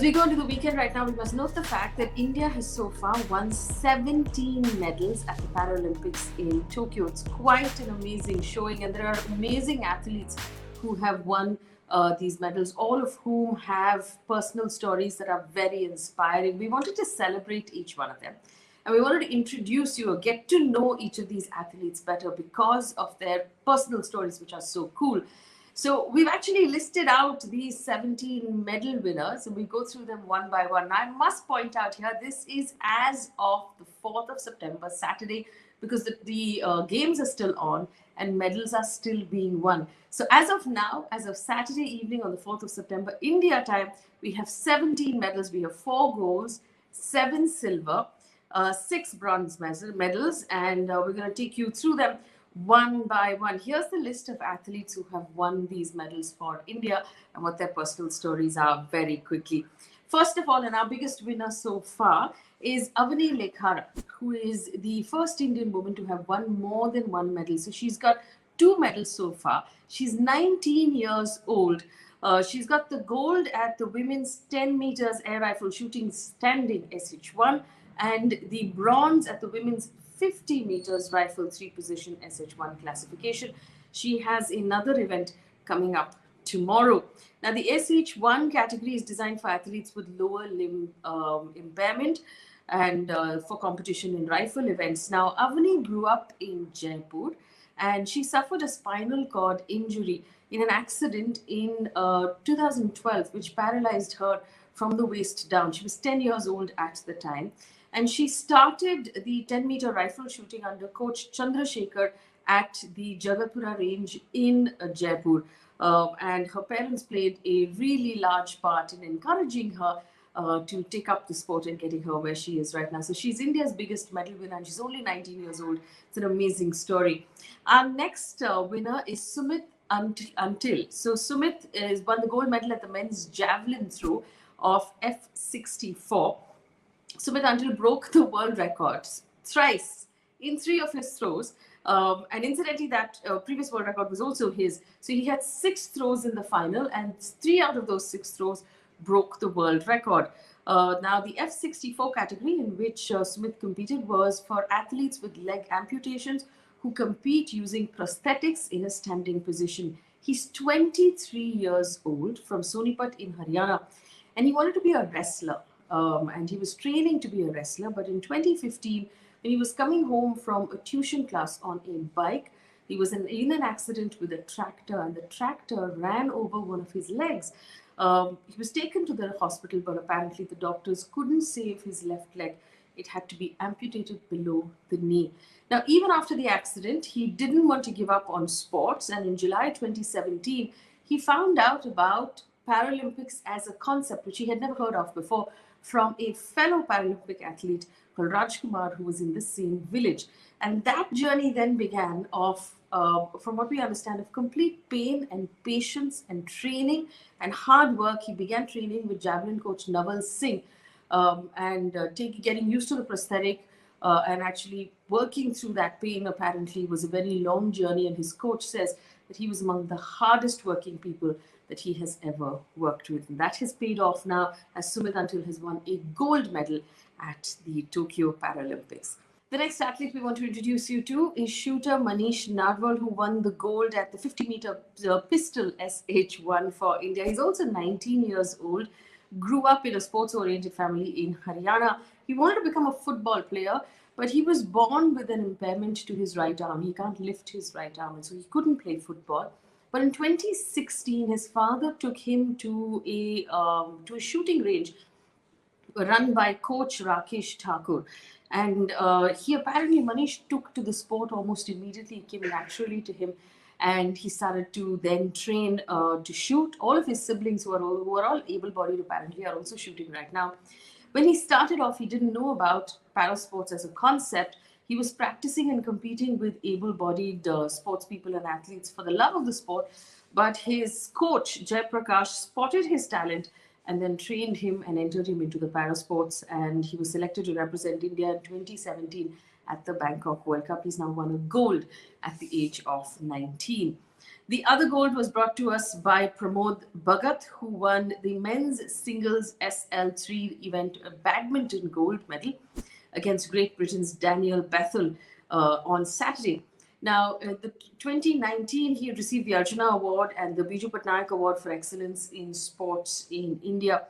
As we go into the weekend right now, we must note the fact that India has so far won 17 medals at the Paralympics in Tokyo. It's quite an amazing showing, and there are amazing athletes who have won these medals, all of whom have personal stories that are very inspiring. We wanted to celebrate each one of them. And we wanted to introduce you or get to know each of these athletes better because of their personal stories, which are so cool. So we've actually listed out these 17 medal winners, and we go through them one by one. Now, I must point out here, this is as of the 4th of September, Saturday, because the games are still on and medals are still being won. So as of now, as of Saturday evening on the 4th of September, India time, we have 17 medals. We have 4 golds, 7 silver, 6 bronze medals, and we're going to take you through them one by one. Here's the list of athletes who have won these medals for India and what their personal stories are very quickly. First of all, and our biggest winner so far is Avani Lekhara, who is the first Indian woman to have won more than one medal. So she's got 2 medals so far. She's 19 years old. She's got the gold at the women's 10 meters air rifle shooting standing SH1 and the bronze at the women's 50 meters rifle 3-position SH1 classification. She has another event coming up tomorrow. Now, the SH1 category is designed for athletes with lower limb impairment and for competition in rifle events. Now, Avani grew up in Jaipur and she suffered a spinal cord injury in an accident in 2012, which paralyzed her from the waist down. She was 10 years old at the time. And she started the 10-meter rifle shooting under coach Chandrasekhar at the Jagatpura range in Jaipur. And her parents played a really large part in encouraging her to take up the sport and getting her where she is right now. So she's India's biggest medal winner and she's only 19 years old. It's an amazing story. Our next winner is Sumit Antil. So Sumit won the gold medal at the men's javelin throw of F64. Sumit Antil broke the world record thrice in 3 of his throws. And incidentally, that previous world record was also his. So he had 6 throws in the final, and 3 out of those 6 throws broke the world record. Now, the F64 category in which Sumit competed was for athletes with leg amputations who compete using prosthetics in a standing position. He's 23 years old from Sonipat in Haryana, and he wanted to be a wrestler. And he was training to be a wrestler. But in 2015, when he was coming home from a tuition class on a bike, he was in an accident with a tractor, and the tractor ran over one of his legs. He was taken to the hospital, but apparently the doctors couldn't save his left leg. It had to be amputated below the knee. Now, even after the accident, he didn't want to give up on sports. And in July 2017, he found out about Paralympics as a concept, which he had never heard of before, from a fellow Paralympic athlete called Kumar, who was in the same village. And that journey then began of, from what we understand, of complete pain and patience and training and hard work. He began training with Javelin coach Narwal Singh and getting used to the prosthetic and actually working through that pain apparently was a very long journey. And his coach says that he was among the hardest working people that he has ever worked with. And that has paid off now as Sumit Antil has won a gold medal at the Tokyo Paralympics. The next athlete we want to introduce you to is shooter Manish Narwal, who won the gold at the 50-meter pistol SH1 for India. He's also 19 years old, grew up in a sports-oriented family in Haryana. He wanted to become a football player, but he was born with an impairment to his right arm. He can't lift his right arm, and so he couldn't play football. But in 2016, his father took him to a shooting range run by coach Rakesh Thakur. And he apparently, Manish took to the sport almost immediately. It came naturally to him. And he started to then train to shoot. All of his siblings who are all able-bodied apparently are also shooting right now. When he started off, he didn't know about parasports as a concept. He was practicing and competing with able-bodied sports people and athletes for the love of the sport. But his coach, Jai Prakash, spotted his talent and then trained him and entered him into the parasports. And he was selected to represent India in 2017 at the Bangkok World Cup. He's now won a gold at the age of 19. The other gold was brought to us by Pramod Bhagat, who won the men's singles SL3 event badminton gold medal against Great Britain's Daniel Bethel on Saturday. Now, the 2019, he received the Arjuna Award and the Biju Patnaik Award for Excellence in Sports in India.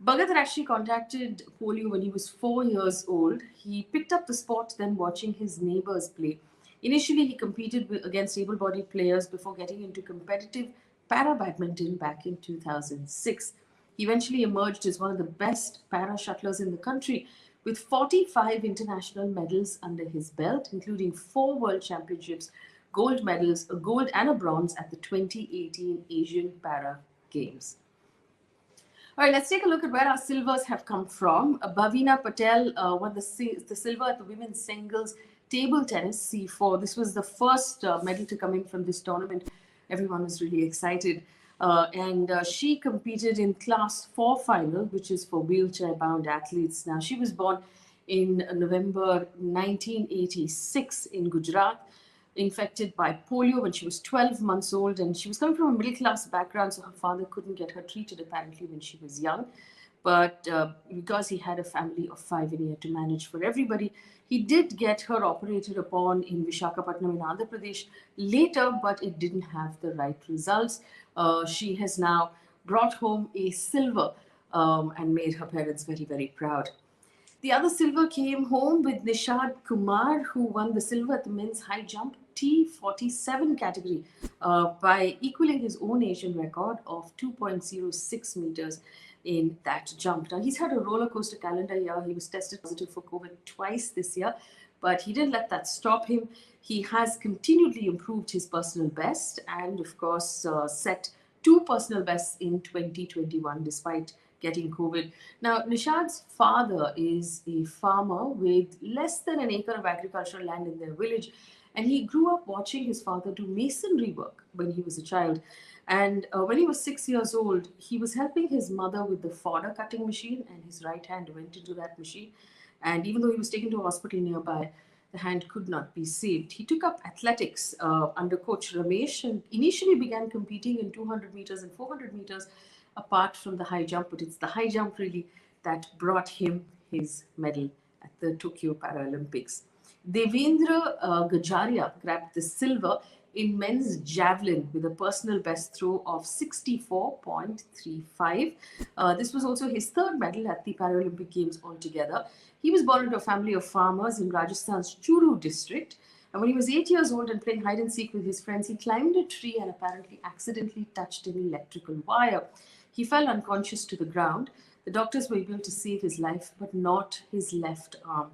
Bhagat had actually contracted polio when he was 4 years old. He picked up the sport then watching his neighbors play. Initially, he competed against able-bodied players before getting into competitive para-badminton back in 2006. He eventually emerged as one of the best para-shuttlers in the country with 45 international medals under his belt, including 4 World Championships, gold medals, a gold and a bronze at the 2018 Asian Para Games. All right, let's take a look at where our silvers have come from. Bhavina Patel won the silver at the women's singles table tennis C4. This was the first medal to come in from this tournament. Everyone was really excited. And she competed in Class 4 final, which is for wheelchair-bound athletes. Now, she was born in November 1986 in Gujarat, infected by polio when she was 12 months old, and she was coming from a middle-class background, so her father couldn't get her treated apparently when she was young. But because he had a family of 5 and he had to manage for everybody, he did get her operated upon in Visakhapatnam in Andhra Pradesh later, but it didn't have the right results. She has now brought home a silver and made her parents very, very proud. The other silver came home with Nishad Kumar, who won the silver at the men's high jump T47 category by equaling his own Asian record of 2.06 meters in that jump. Now, he's had a roller coaster calendar year. He was tested positive for COVID twice this year, but he didn't let that stop him. He has continually improved his personal best and, of course, set 2 personal bests in 2021 despite getting COVID. Now, Nishad's father is a farmer with less than an acre of agricultural land in their village, and he grew up watching his father do masonry work when he was a child. And when he was 6 years old, he was helping his mother with the fodder cutting machine, and his right hand went into that machine. And even though he was taken to a hospital nearby, the hand could not be saved. He took up athletics under coach Ramesh and initially began competing in 200 meters and 400 meters apart from the high jump, but it's the high jump really that brought him his medal at the Tokyo Paralympics. Devendra Jhajharia grabbed the silver in men's javelin with a personal best throw of 64.35. This was also his 3rd medal at the Paralympic Games altogether. He was born into a family of farmers in Rajasthan's Churu district. And when he was 8 years old and playing hide and seek with his friends, he climbed a tree and apparently accidentally touched an electrical wire. He fell unconscious to the ground. The doctors were able to save his life, but not his left arm.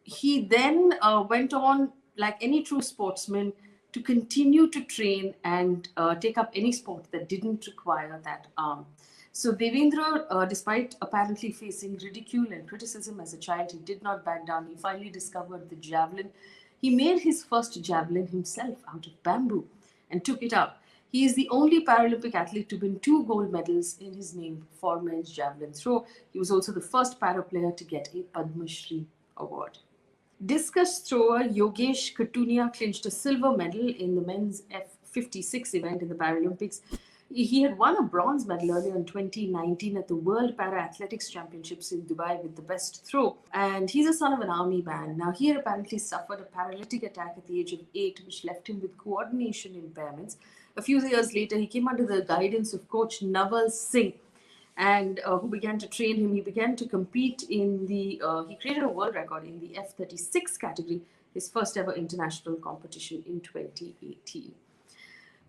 He then went on, like any true sportsman, to continue to train and take up any sport that didn't require that arm. So Devendra, despite apparently facing ridicule and criticism as a child, he did not back down. He finally discovered the javelin. He made his first javelin himself out of bamboo and took it up. He is the only Paralympic athlete to win 2 gold medals in his name for men's javelin throw. He was also the first para player to get a Padma Shri award. Discus thrower Yogesh Kathuniya clinched a silver medal in the men's F56 event in the Paralympics. He had won a bronze medal earlier in 2019 at the World Para Athletics Championships in Dubai with the best throw. And he's a son of an army man. Now, he had apparently suffered a paralytic attack at the age of 8, which left him with coordination impairments. A few years later, he came under the guidance of coach Narwal Singh, and who began to train him. He began to compete in the, he created a world record in the F36 category, his first ever international competition in 2018.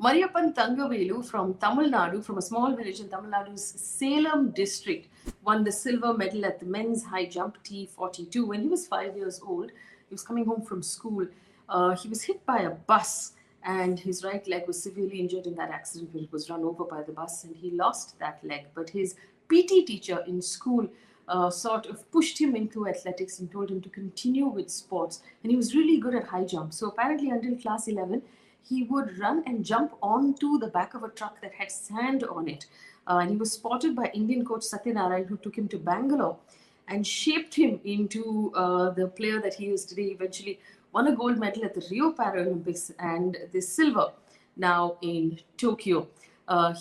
Mariyappan Thangavelu from Tamil Nadu, from a small village in Tamil Nadu's Salem district, won the silver medal at the men's high jump T42. When he was 5 years old, he was coming home from school. He was hit by a bus, and his right leg was severely injured in that accident when it was run over by the bus, and he lost that leg. But his PT teacher in school sort of pushed him into athletics and told him to continue with sports. And he was really good at high jump. So apparently until class 11, he would run and jump onto the back of a truck that had sand on it. And he was spotted by Indian coach Satyanarayan, who took him to Bangalore and shaped him into the player that he is today. Eventually won a gold medal at the Rio Paralympics and the silver now in Tokyo.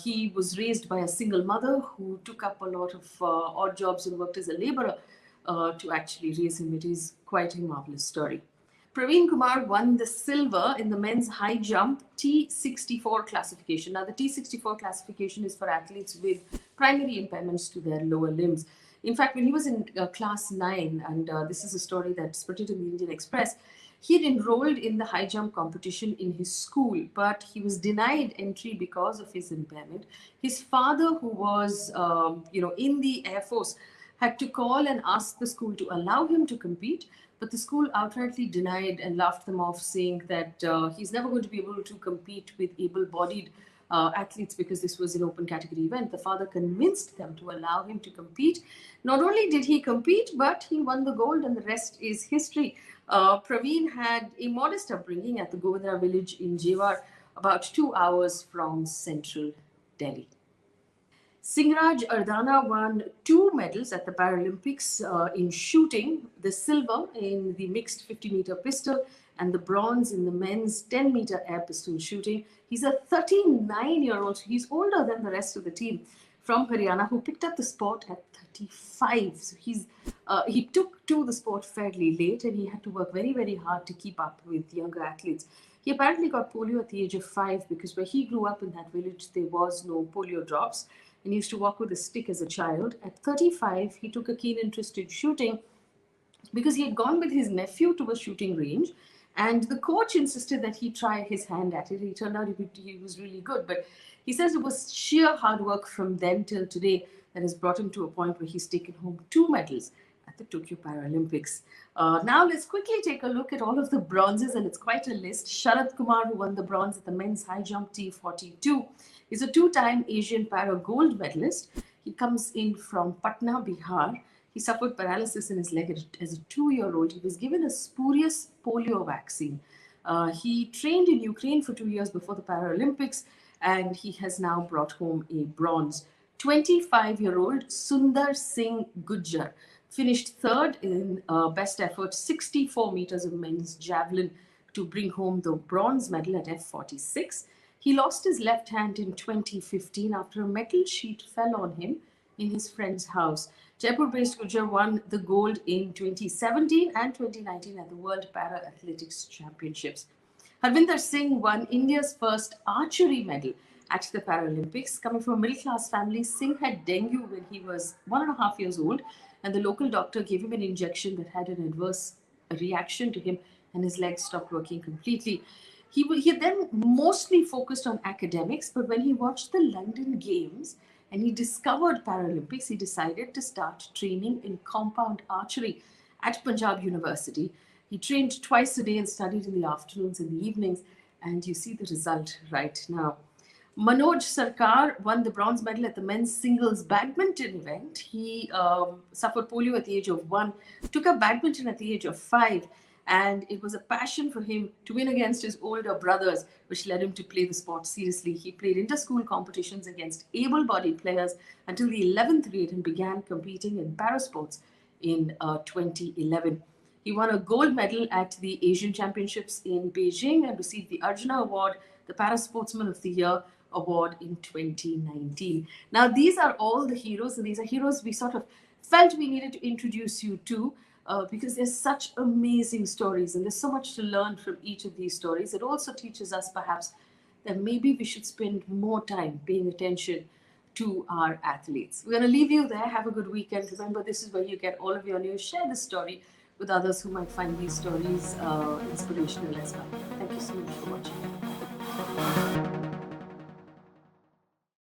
He was raised by a single mother who took up a lot of odd jobs and worked as a laborer to actually raise him. It is quite a marvelous story. Praveen Kumar won the silver in the men's high jump T64 classification. Now, the T64 classification is for athletes with primary impairments to their lower limbs. In fact, when he was in class 9, and this is a story that's printed in the Indian Express, he had enrolled in the high jump competition in his school, but he was denied entry because of his impairment. His father, who was, in the Air Force, had to call and ask the school to allow him to compete, but the school outrightly denied and laughed them off, saying that he's never going to be able to compete with able-bodied athletes because this was an open category event. The father convinced them to allow him to compete. Not only did he compete, but he won the gold, and the rest is history. Praveen had a modest upbringing at the Govindra village in Jewar, about 2 hours from central Delhi. Singhraj Adhana won 2 medals at the Paralympics in shooting, the silver in the mixed 50-meter pistol and the bronze in the men's 10-meter air pistol shooting. He's a 39-year-old, so he's older than the rest of the team from Haryana, who picked up the sport at 35. So he took to the sport fairly late, and he had to work very, very hard to keep up with younger athletes. He apparently got polio at the age of 5 because where he grew up in that village, there was no polio drops, and he used to walk with a stick as a child. At 35, he took a keen interest in shooting because he had gone with his nephew to a shooting range, and the coach insisted that he try his hand at it. He turned out he was really good, but he says it was sheer hard work from then till today that has brought him to a point where he's taken home 2 medals at the Tokyo Paralympics. Now let's quickly take a look at all of the bronzes, and it's quite a list. Sharad Kumar, who won the bronze at the men's high jump T42, is a 2-time Asian Para gold medalist. He comes in from Patna, Bihar. He suffered paralysis in his leg as a 2-year-old. He was given a spurious polio vaccine. He trained in Ukraine for 2 years before the Paralympics, and he has now brought home a bronze. 25-year-old Sundar Singh Gurjar finished 3rd in best effort 64 meters of men's javelin to bring home the bronze medal at F46. He lost his left hand in 2015 after a metal sheet fell on him in his friend's house. Jaipur-based Gurjar won the gold in 2017 and 2019 at the World Para Athletics Championships. Harvinder Singh won India's first archery medal at the Paralympics. Coming from a middle-class family, Singh had dengue when he was 1.5 years old, and the local doctor gave him an injection that had an adverse reaction to him, and his legs stopped working completely. He then mostly focused on academics, but when he watched the London Games and he discovered Paralympics, he decided to start training in compound archery at Punjab University. He trained twice a day and studied in the afternoons and the evenings, and you see the result right now. Manoj Sarkar won the bronze medal at the men's singles badminton event. He suffered polio at the age of 1, took up badminton at the age of 5, and it was a passion for him to win against his older brothers, which led him to play the sport seriously. He played inter-school competitions against able-bodied players until the 11th grade and began competing in parasports in 2011. He won a gold medal at the Asian Championships in Beijing and received the Arjuna Award, the Parasportsman of the Year award in 2019. Now, these are all the heroes, and these are heroes we sort of felt we needed to introduce you to because there's such amazing stories and there's so much to learn from each of these stories. It also teaches us perhaps that maybe we should spend more time paying attention to our athletes. We're going to leave you there. Have a good weekend. Remember, this is where you get all of your news. Share this story with others who might find these stories inspirational as well. Thank you so much for watching.